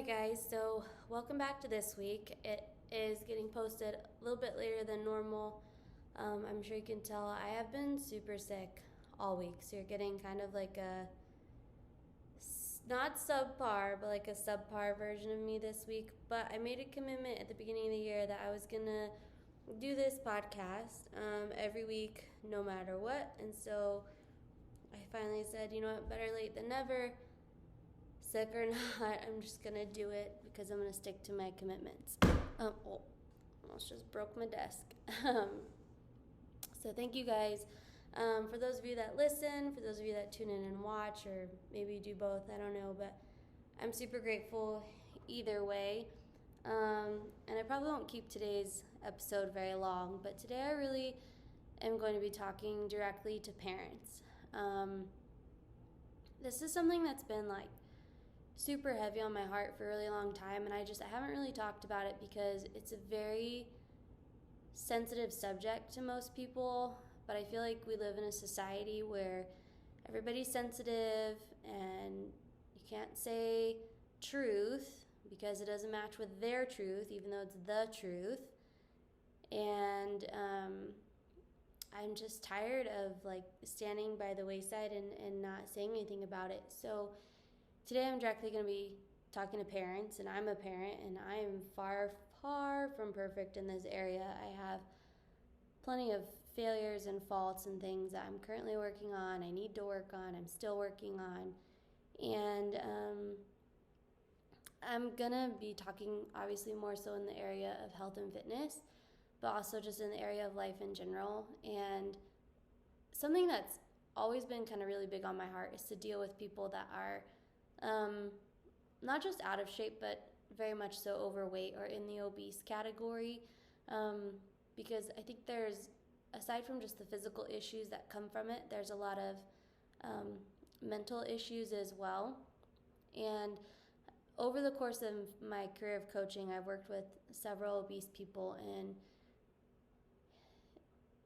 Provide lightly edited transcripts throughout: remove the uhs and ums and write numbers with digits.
Alright guys, so welcome back to this week. It is getting posted a little bit later than normal. I'm sure you can tell I have been super sick all week, so you're getting kind of like a, not subpar, but like a subpar version of me this week. But I made a commitment at the beginning of the year that I was gonna do this podcast every week, no matter what. And so I finally said, you know what, better late than never. Sick or not, I'm just gonna do it because I'm gonna stick to my commitments. Almost just broke my desk. So thank you guys. For those of you that listen, for those of you that tune in and watch, or maybe you do both, I don't know, but I'm super grateful either way. And I probably won't keep today's episode very long, but today I really am going to be talking directly to parents. This is something that's been like super heavy on my heart for a really long time, and I haven't really talked about it because it's a very sensitive subject to most people. But I feel like we live in a society where everybody's sensitive and you can't say truth because it doesn't match with their truth, even though it's the truth. And I'm just tired of like standing by the wayside and not saying anything about it. So today I'm directly going to be talking to parents, and I'm a parent, and I am far, far from perfect in this area. I have plenty of failures and faults and things that I'm currently working on, I need to work on, I'm still working on. And I'm going to be talking obviously more so in the area of health and fitness, but also just in the area of life in general. And something that's always been kind of really big on my heart is to deal with people that are not just out of shape, but very much so overweight or in the obese category, because I think there's, aside from just the physical issues that come from it, there's a lot of mental issues as well. And over the course of my career of coaching, I've worked with several obese people, and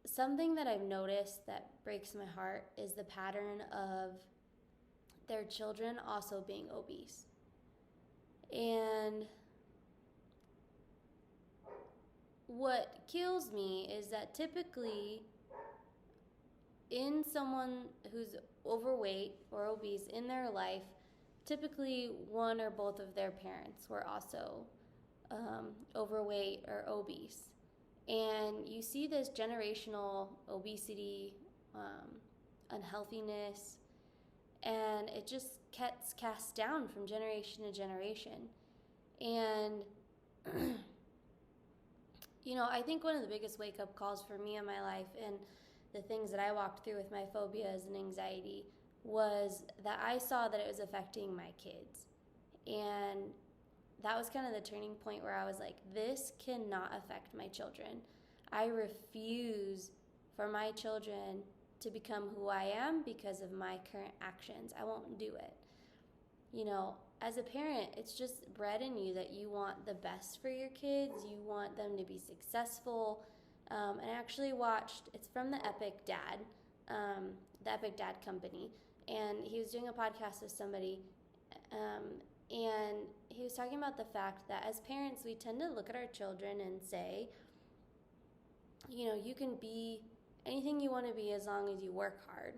something that I've noticed that breaks my heart is the pattern of their children also being obese. And what kills me is that typically in someone who's overweight or obese in their life, typically one or both of their parents were also overweight or obese. And you see this generational obesity, unhealthiness, and it just gets cast down from generation to generation. And I think one of the biggest wake-up calls for me in my life, and the things that I walked through with my phobias and anxiety, was that I saw that it was affecting my kids. And that was kind of the turning point where I was like, this cannot affect my children. I refuse for my children to become who I am because of my current actions. I won't do it. As a parent, it's just bred in you that you want the best for your kids. You want them to be successful. And I actually watched, it's from the Epic Dad Company. And he was doing a podcast with somebody. And he was talking about the fact that as parents, we tend to look at our children and say, you can be anything you want to be as long as you work hard.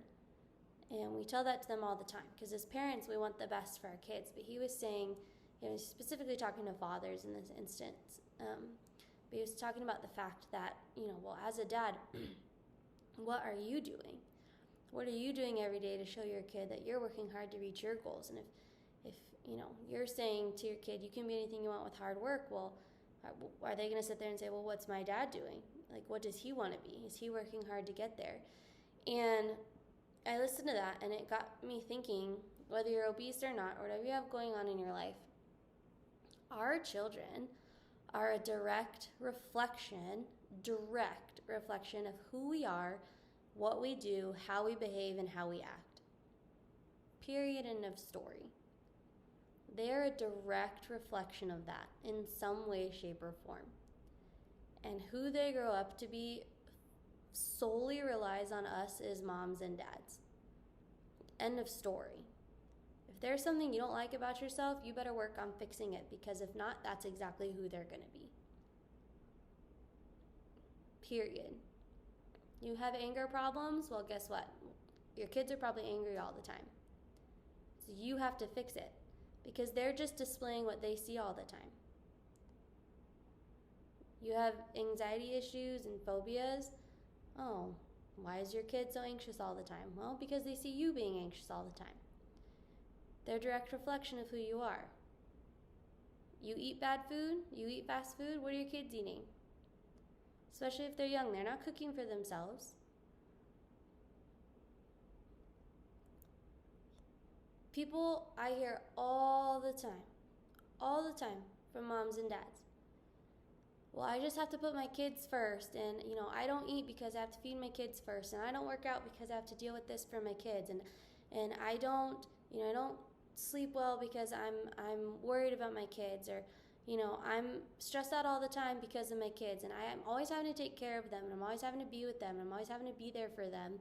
And we tell that to them all the time because as parents, we want the best for our kids. But he was saying, specifically talking to fathers in this instance, but he was talking about the fact that, as a dad, what are you doing? What are you doing every day to show your kid that you're working hard to reach your goals? And if you're saying to your kid, you can be anything you want with hard work, well, are they going to sit there and say, well, what's my dad doing? Like, what does he want to be? Is he working hard to get there? And I listened to that, and it got me thinking, whether you're obese or not, or whatever you have going on in your life, our children are a direct reflection of who we are, what we do, how we behave, and how we act. Period. End of story. They're a direct reflection of that in some way, shape, or form. And who they grow up to be solely relies on us as moms and dads. End of story. If If there's something you don't like about yourself, you better work on fixing it, because if not, that's exactly who they're going to be. Period. You have anger problems? Well, guess what? Your kids are probably angry all the time. So you have to fix it, because they're just displaying what they see all the time. You have anxiety issues and phobias? Oh, why is your kid so anxious all the time? Well, because they see you being anxious all the time. They're a direct reflection of who you are. You eat bad food, you eat fast food, what are your kids eating? Especially if they're young, they're not cooking for themselves. People I hear all the time from moms and dads. Well, I just have to put my kids first, and I don't eat because I have to feed my kids first, and I don't work out because I have to deal with this for my kids, and I don't sleep well because I'm worried about my kids, or I'm stressed out all the time because of my kids, and I'm always having to take care of them, and I'm always having to be with them, and I'm always having to be there for them,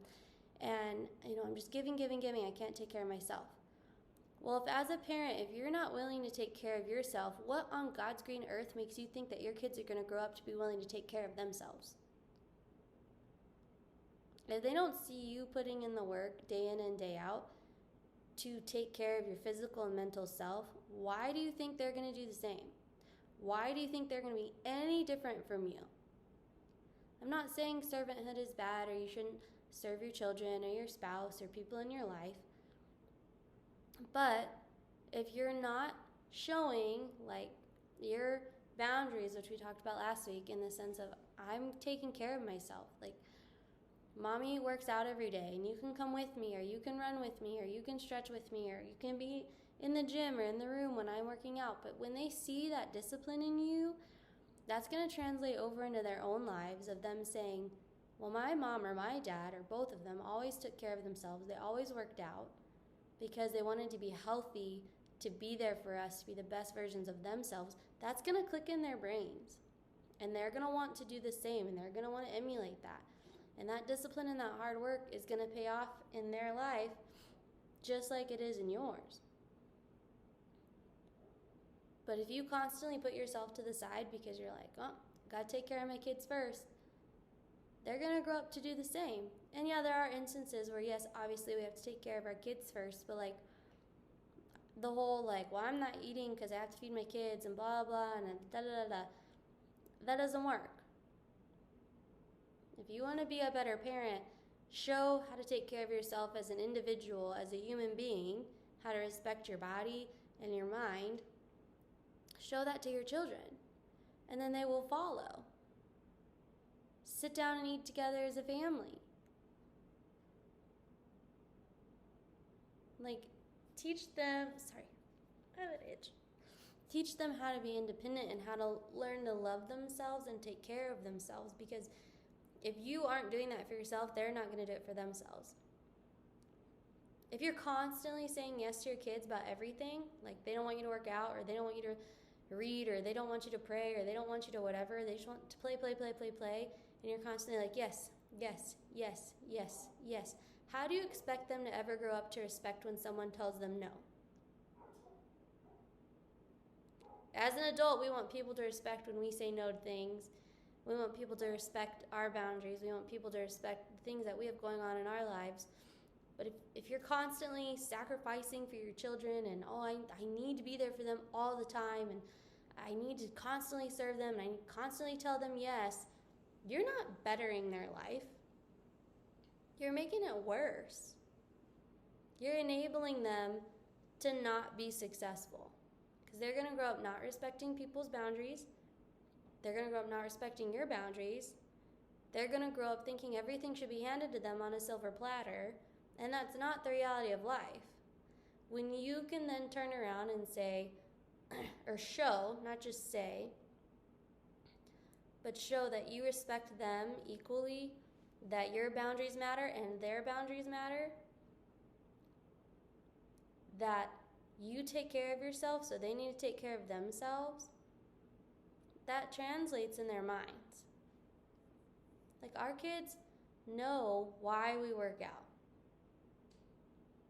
and I'm just giving. I can't take care of myself. Well, if as a parent, if you're not willing to take care of yourself, what on God's green earth makes you think that your kids are going to grow up to be willing to take care of themselves? If they don't see you putting in the work day in and day out to take care of your physical and mental self, why do you think they're going to do the same? Why do you think they're going to be any different from you? I'm not saying servanthood is bad, or you shouldn't serve your children or your spouse or people in your life. But if you're not showing like your boundaries, which we talked about last week, in the sense of I'm taking care of myself, like mommy works out every day and you can come with me, or you can run with me, or you can stretch with me, or you can be in the gym or in the room when I'm working out. But when they see that discipline in you, that's going to translate over into their own lives, of them saying, well, my mom or my dad, or both of them, always took care of themselves. They always worked out because they wanted to be healthy, to be there for us, to be the best versions of themselves. That's going to click in their brains, and they're going to want to do the same, and they're going to want to emulate that. And that discipline and that hard work is going to pay off in their life just like it is in yours. But if you constantly put yourself to the side because you're like, oh, got to take care of my kids first, they're going to grow up to do the same. And yeah, there are instances where, yes, obviously we have to take care of our kids first, but like the whole well, I'm not eating because I have to feed my kids and blah, blah, and da-da-da-da, that doesn't work. If you want to be a better parent, show how to take care of yourself as an individual, as a human being, how to respect your body and your mind. Show that to your children, and then they will follow. Sit down and eat together as a family. Teach them, I have an itch. Teach them how to be independent and how to learn to love themselves and take care of themselves, because if you aren't doing that for yourself, they're not going to do it for themselves. If you're constantly saying yes to your kids about everything, like they don't want you to work out, or they don't want you to read, or they don't want you to pray, or they don't want you to whatever, they just want to play, and you're constantly like, yes, yes, yes, yes, yes. How do you expect them to ever grow up to respect when someone tells them no? As an adult, we want people to respect when we say no to things. We want people to respect our boundaries. We want people to respect the things that we have going on in our lives. But if you're constantly sacrificing for your children, and I need to be there for them all the time, and I need to constantly serve them, and I constantly tell them yes, you're not bettering their life. You're making it worse. You're enabling them to not be successful, because they're going to grow up not respecting people's boundaries. They're going to grow up not respecting your boundaries. They're going to grow up thinking everything should be handed to them on a silver platter, and that's not the reality of life. When you can then turn around and say, or show, not just say, but show that you respect them equally, that your boundaries matter and their boundaries matter, that you take care of yourself so they need to take care of themselves, that translates in their minds. Our kids know why we work out.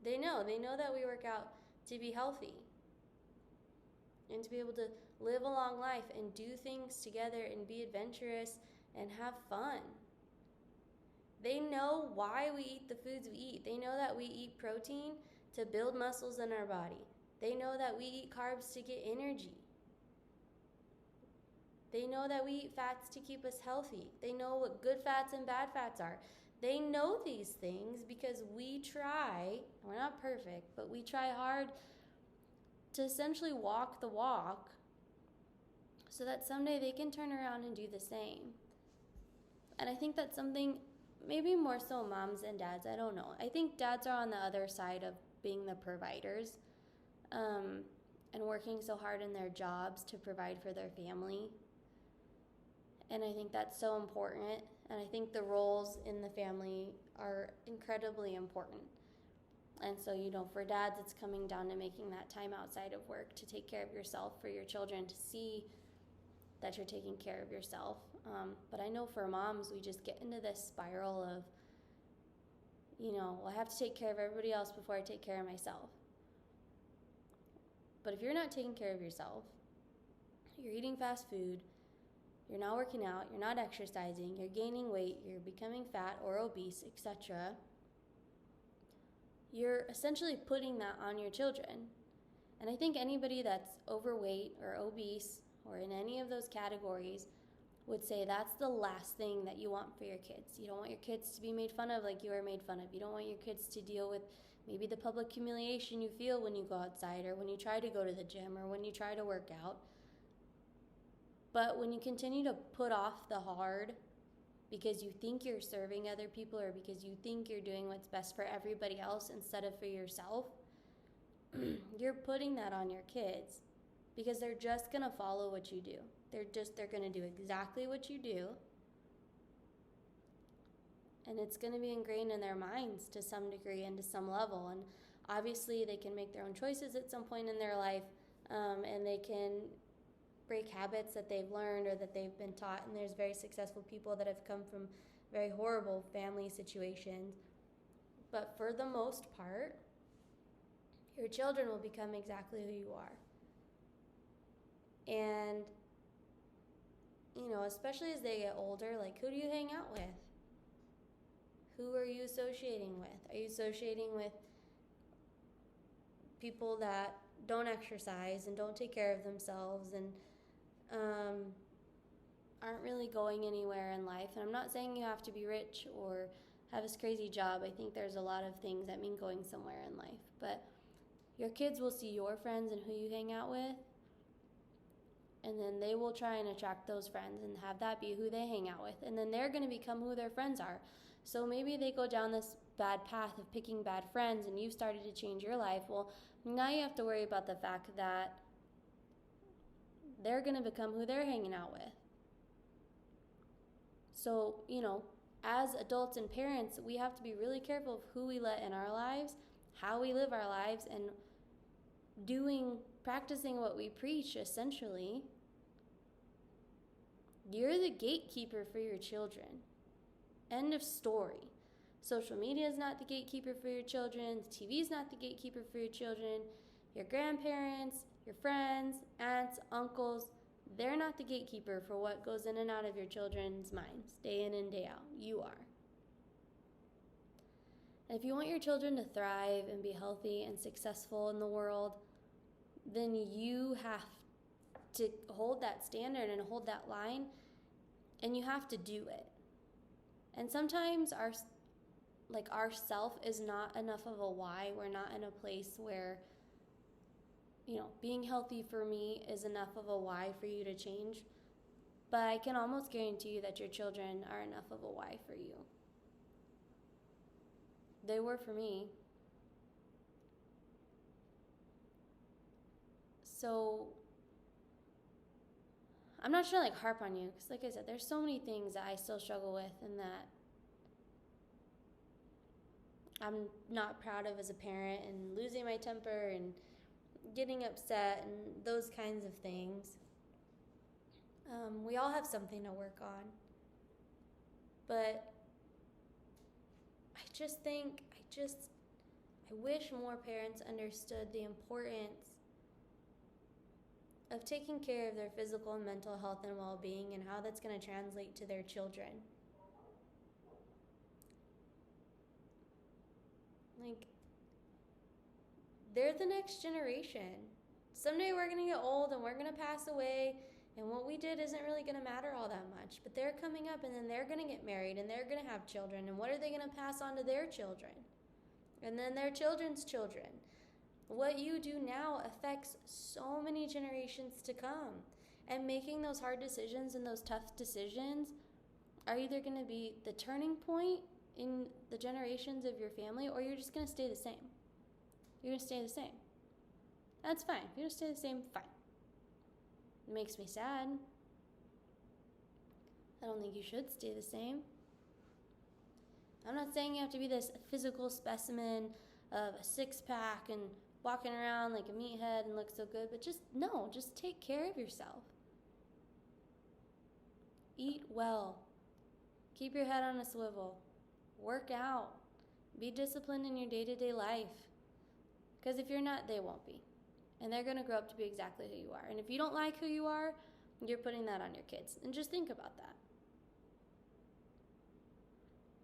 They know that we work out to be healthy and to be able to live a long life and do things together and be adventurous and have fun. They know why we eat the foods we eat. They know that we eat protein to build muscles in our body. They know that we eat carbs to get energy. They know that we eat fats to keep us healthy. They know what good fats and bad fats are. They know these things because we try, we're not perfect, but we try hard to essentially walk the walk so that someday they can turn around and do the same. And I think that's something, maybe more so moms and dads, I don't know. I think dads are on the other side of being the providers, and working so hard in their jobs to provide for their family. And I think that's so important. And I think the roles in the family are incredibly important. And so, for dads, it's coming down to making that time outside of work to take care of yourself, for your children to see that you're taking care of yourself. But I know for moms, we just get into this spiral of, I have to take care of everybody else before I take care of myself. But if you're not taking care of yourself, you're eating fast food, you're not working out, you're not exercising, you're gaining weight, you're becoming fat or obese, etc., you're essentially putting that on your children. And I think anybody that's overweight or obese or in any of those categories would say that's the last thing that you want for your kids. You don't want your kids to be made fun of like you are made fun of. You don't want your kids to deal with maybe the public humiliation you feel when you go outside or when you try to go to the gym or when you try to work out. But when you continue to put off the hard because you think you're serving other people or because you think you're doing what's best for everybody else instead of for yourself, you're putting that on your kids because they're just going to follow what you do. They're going to do exactly what you do. And it's going to be ingrained in their minds to some degree and to some level. And obviously they can make their own choices at some point in their life, and they can break habits that they've learned or that they've been taught. And there's very successful people that have come from very horrible family situations. But for the most part, your children will become exactly who you are. And, especially as they get older, like, who do you hang out with? Who are you associating with? Are you associating with people that don't exercise and don't take care of themselves and aren't really going anywhere in life? And I'm not saying you have to be rich or have this crazy job. I think there's a lot of things that mean going somewhere in life. But your kids will see your friends and who you hang out with, and then they will try and attract those friends and have that be who they hang out with. And then they're going to become who their friends are. So maybe they go down this bad path of picking bad friends and you've started to change your life. Well, now you have to worry about the fact that they're going to become who they're hanging out with. So, as adults and parents, we have to be really careful of who we let in our lives, how we live our lives, and practicing what we preach, essentially. You're the gatekeeper for your children. End of story. Social media is not the gatekeeper for your children. TV is not the gatekeeper for your children. Your grandparents, your friends, aunts, uncles, they're not the gatekeeper for what goes in and out of your children's minds, day in and day out. You are. And if you want your children to thrive and be healthy and successful in the world, then you have to hold that standard and hold that line, and you have to do it. And sometimes our self is not enough of a why. We're not in a place where, being healthy for me is enough of a why for you to change. But I can almost guarantee you that your children are enough of a why for you. They were for me. So I'm not trying to harp on you, because like I said, there's so many things that I still struggle with and that I'm not proud of as a parent, and losing my temper and getting upset and those kinds of things. We all have something to work on. But I I wish more parents understood the importance of taking care of their physical and mental health and well-being and how that's going to translate to their children. Like, they're the next generation. Someday we're going to get old and we're going to pass away, and what we did isn't really going to matter all that much. But they're coming up, and then they're going to get married, and they're going to have children. And what are they going to pass on to their children? And then their children's children. What you do now affects so many generations to come. And making those hard decisions and those tough decisions are either going to be the turning point in the generations of your family, or you're just going to stay the same. You're going to stay the same. That's fine. If you don't stay the same, fine. It makes me sad. I don't think you should stay the same. I'm not saying you have to be this physical specimen of a six-pack and walking around like a meathead and look so good, but just take care of yourself. Eat well. Keep your head on a swivel. Work out. Be disciplined in your day-to-day life. Because if you're not, they won't be. And they're going to grow up to be exactly who you are. And if you don't like who you are, you're putting that on your kids. And just think about that.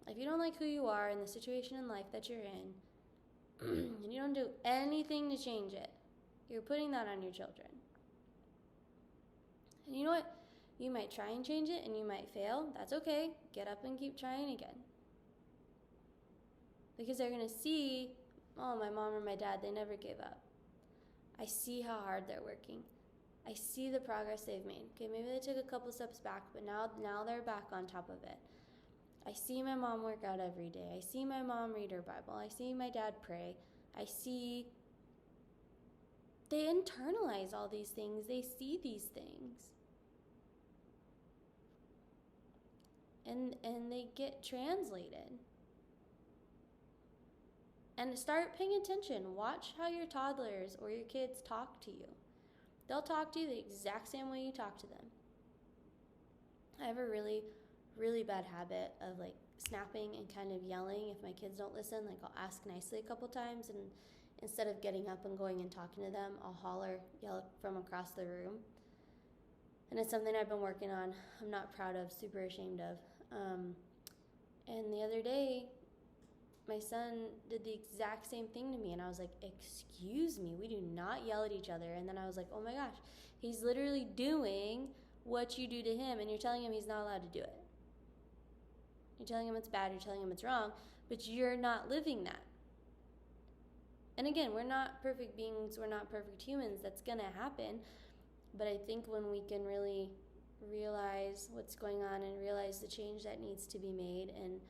If you don't like who you are in the situation in life that you're in, and you don't do anything to change it, you're putting that on your children. And you know what? You might try and change it and you might fail. That's okay. Get up and keep trying again. Because they're going to see, oh, my mom or my dad, they never gave up. I see how hard they're working. I see the progress they've made. Okay, maybe they took a couple steps back, but now they're back on top of it. I see my mom work out every day. I see my mom read her Bible. I see my dad pray. I see they internalize all these things. They see these things. And they get translated. And start paying attention. Watch how your toddlers or your kids talk to you. They'll talk to you the exact same way you talk to them. I have a really, really bad habit of like snapping and kind of yelling if my kids don't listen. Like I'll ask nicely a couple times, and instead of getting up and going and talking to them, I'll holler, yell from across the room. And it's something I've been working on. I'm not proud of, super ashamed of. And the other day, my son did the exact same thing to me, and I was like, excuse me, we do not yell at each other. And then I was like, oh my gosh, he's literally doing what you do to him, and you're telling him he's not allowed to do it. You're telling him it's bad, you're telling him it's wrong, but you're not living that. And again, we're not perfect beings, we're not perfect humans, that's gonna happen. But I think when we can really realize what's going on and realize the change that needs to be made and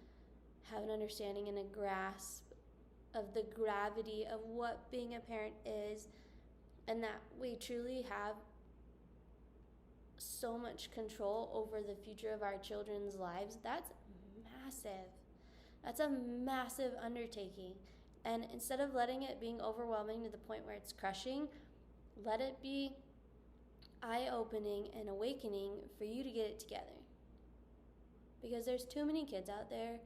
have an understanding and a grasp of the gravity of what being a parent is, and that we truly have so much control over the future of our children's lives, that's massive. That's a massive undertaking. And instead of letting it being overwhelming to the point where it's crushing, let it be eye-opening and awakening for you to get it together. Because there's too many kids out there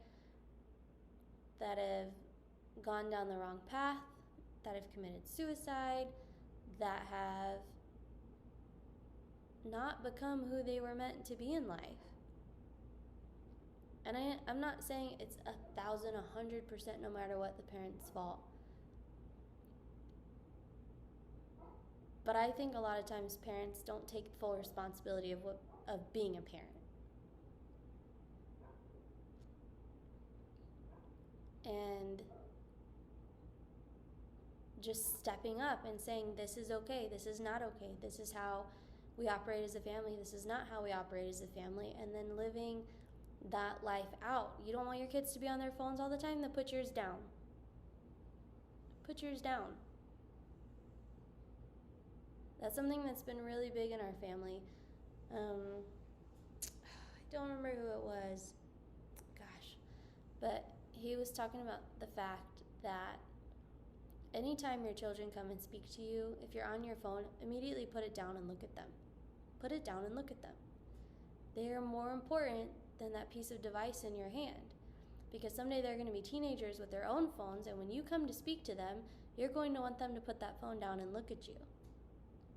that have gone down the wrong path, that have committed suicide, that have not become who they were meant to be in life. And I'm not saying it's 1,000, 100% no matter what the parent's fault. But I think a lot of times parents don't take full responsibility of being a parent. And just stepping up and saying, this is okay, this is not okay, this is how we operate as a family, this is not how we operate as a family, and then living that life out. You don't want your kids to be on their phones all the time, then put yours down. Put yours down. That's something that's been really big in our family. I don't remember who it was. Gosh. But he was talking about the fact that anytime your children come and speak to you, if you're on your phone, immediately put it down and look at them. Put it down and look at them. They are more important than that piece of device in your hand. because someday they're going to be teenagers with their own phones, and when you come to speak to them, you're going to want them to put that phone down and look at you.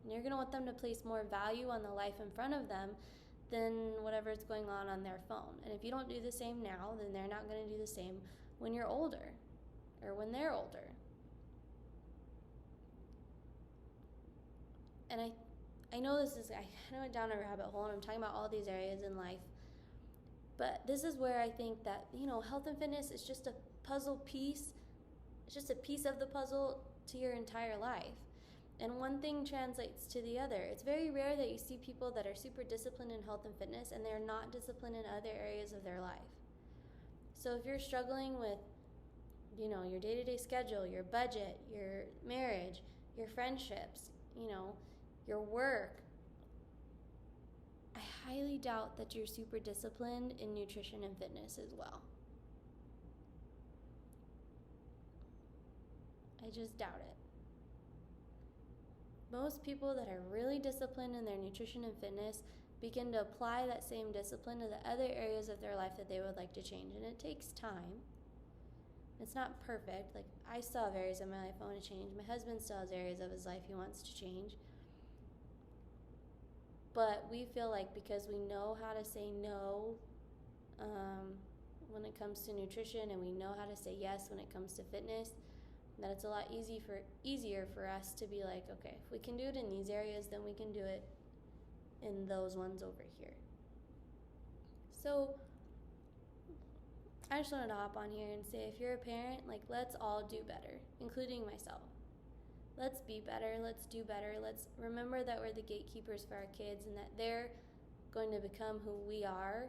And you're going to want them to place more value on the life in front of them than whatever's going on their phone. And if you don't do the same now, then they're not going to do the same when you're older or when they're older. And I know I kind of went down a rabbit hole, and I'm talking about all these areas in life. But this is where I think that, health and fitness is just a puzzle piece. It's just a piece of the puzzle to your entire life. And one thing translates to the other. It's very rare that you see people that are super disciplined in health and fitness and they're not disciplined in other areas of their life. So if you're struggling with, your day-to-day schedule, your budget, your marriage, your friendships, your work, I highly doubt that you're super disciplined in nutrition and fitness as well. I just doubt it. Most people that are really disciplined in their nutrition and fitness begin to apply that same discipline to the other areas of their life that they would like to change. And it takes time. It's not perfect. Like, I still have areas of my life I want to change. My husband still has areas of his life he wants to change. But we feel like because we know how to say no when it comes to nutrition, and we know how to say yes when it comes to fitness, that it's a lot easier for us to be like, okay, if we can do it in these areas, then we can do it in those ones over here. So I just wanted to hop on here and say, if you're a parent, let's all do better, including myself. Let's be better. Let's do better. Let's remember that we're the gatekeepers for our kids and that they're going to become who we are,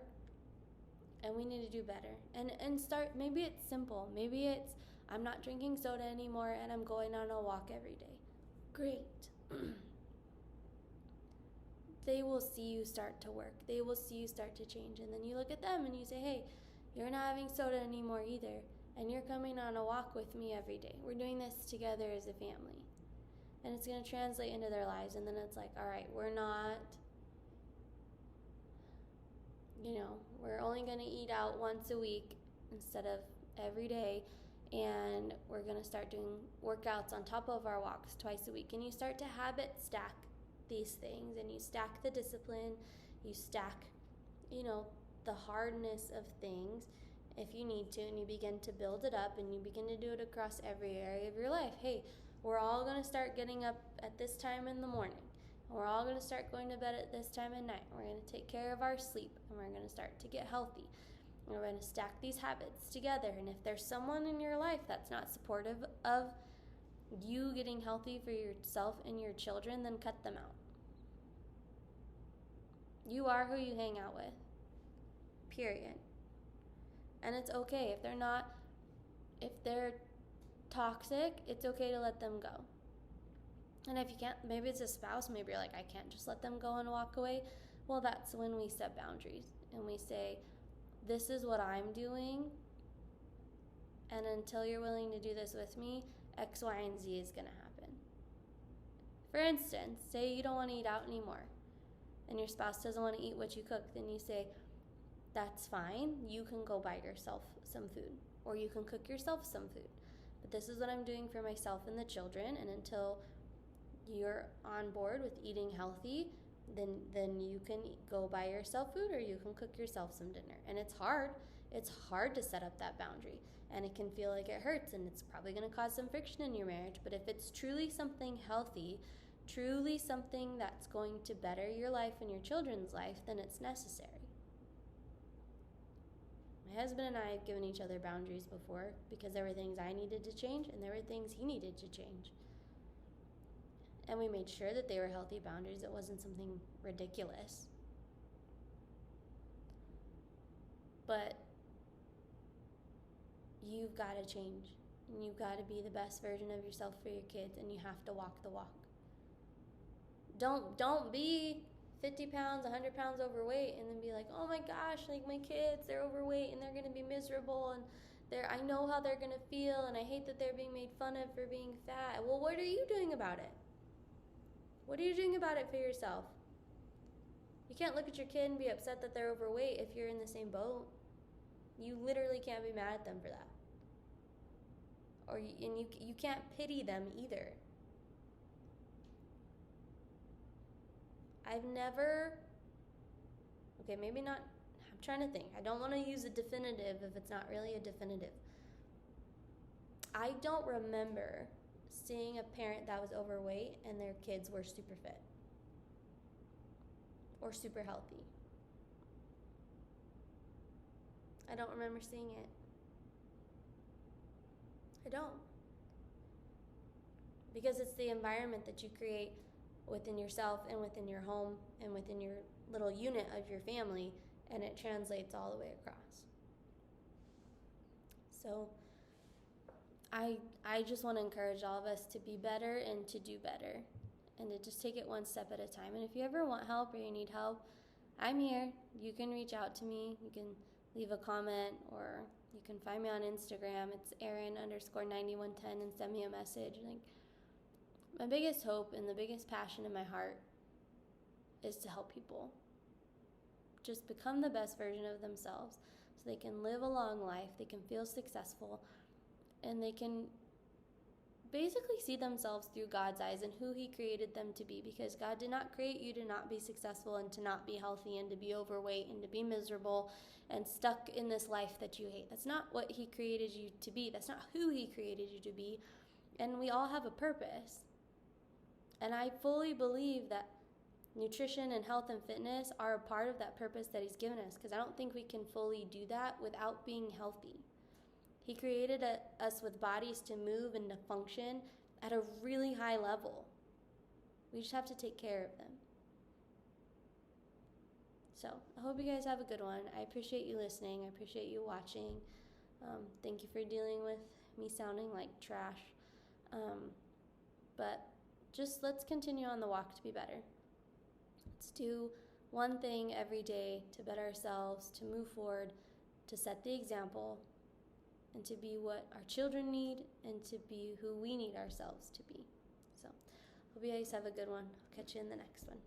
and we need to do better. And start, maybe it's simple. Maybe it's, I'm not drinking soda anymore and I'm going on a walk every day. Great. They will see you start to work. They will see you start to change. And then you look at them and you say, hey, you're not having soda anymore either. And you're coming on a walk with me every day. We're doing this together as a family. And it's going to translate into their lives. And then it's like, all right, we're not, we're only going to eat out once a week instead of every day. And we're going to start doing workouts on top of our walks twice a week. And you start to habit stack these things, and you stack the discipline, you stack, the hardness of things if you need to, and you begin to build it up, and you begin to do it across every area of your life. Hey, we're all going to start getting up at this time in the morning. We're all going to start going to bed at this time at night. We're going to take care of our sleep, and we're going to start to get healthy. And we're going to stack these habits together. And if there's someone in your life that's not supportive of you getting healthy for yourself and your children, then cut them out. You are who you hang out with. Period. And it's okay if they're toxic, it's okay to let them go. And if you can't, maybe it's a spouse, maybe you're like, I can't just let them go and walk away. Well, that's when we set boundaries and we say, this is what I'm doing, and until you're willing to do this with me, X, Y, and Z is going to happen. For instance, say you don't want to eat out anymore, and your spouse doesn't want to eat what you cook, then you say, that's fine, you can go buy yourself some food, or you can cook yourself some food. But this is what I'm doing for myself and the children, and until you're on board with eating healthy, then you can go buy yourself food, or you can cook yourself some dinner. And it's hard. It's hard to set up that boundary, and it can feel like it hurts, and it's probably going to cause some friction in your marriage. But if it's truly something healthy, truly something that's going to better your life and your children's life, then it's necessary. My husband and I have given each other boundaries before because there were things I needed to change and there were things he needed to change. And we made sure that they were healthy boundaries. It wasn't something ridiculous. But you've got to change. And you've got to be the best version of yourself for your kids, and you have to walk the walk. Don't be 50 pounds, 100 pounds overweight and then be like, oh my gosh, my kids, they're overweight and they're going to be miserable, and I know how they're going to feel, and I hate that they're being made fun of for being fat. Well, what are you doing about it? What are you doing about it for yourself? You can't look at your kid and be upset that they're overweight if you're in the same boat. You literally can't be mad at them for that. You can't pity them either. I've never, okay, maybe not, I'm trying to think. I don't want to use a definitive if it's not really a definitive. I don't remember seeing a parent that was overweight and their kids were super fit or super healthy. I don't remember seeing it. I don't. Because it's the environment that you create within yourself and within your home and within your little unit of your family, and it translates all the way across. So I just want to encourage all of us to be better and to do better and to just take it one step at a time. And if you ever want help or you need help, I'm here. You can reach out to me. You can leave a comment, or you can find me on Instagram. It's Erin_9110 and send me a message. Like, my biggest hope and the biggest passion in my heart is to help people just become the best version of themselves so they can live a long life, they can feel successful, and they can basically see themselves through God's eyes and who He created them to be, because God did not create you to not be successful and to not be healthy and to be overweight and to be miserable and stuck in this life that you hate. That's not what He created you to be. That's not who He created you to be. And we all have a purpose. And I fully believe that nutrition and health and fitness are a part of that purpose that He's given us, because I don't think we can fully do that without being healthy. He created us with bodies to move and to function at a really high level. We just have to take care of them. So I hope you guys have a good one. I appreciate you listening. I appreciate you watching. Thank you for dealing with me sounding like trash. But just let's continue on the walk to be better. Let's do one thing every day to better ourselves, to move forward, to set the example, and to be what our children need, and to be who we need ourselves to be. So, hope you guys have a good one. I'll catch you in the next one.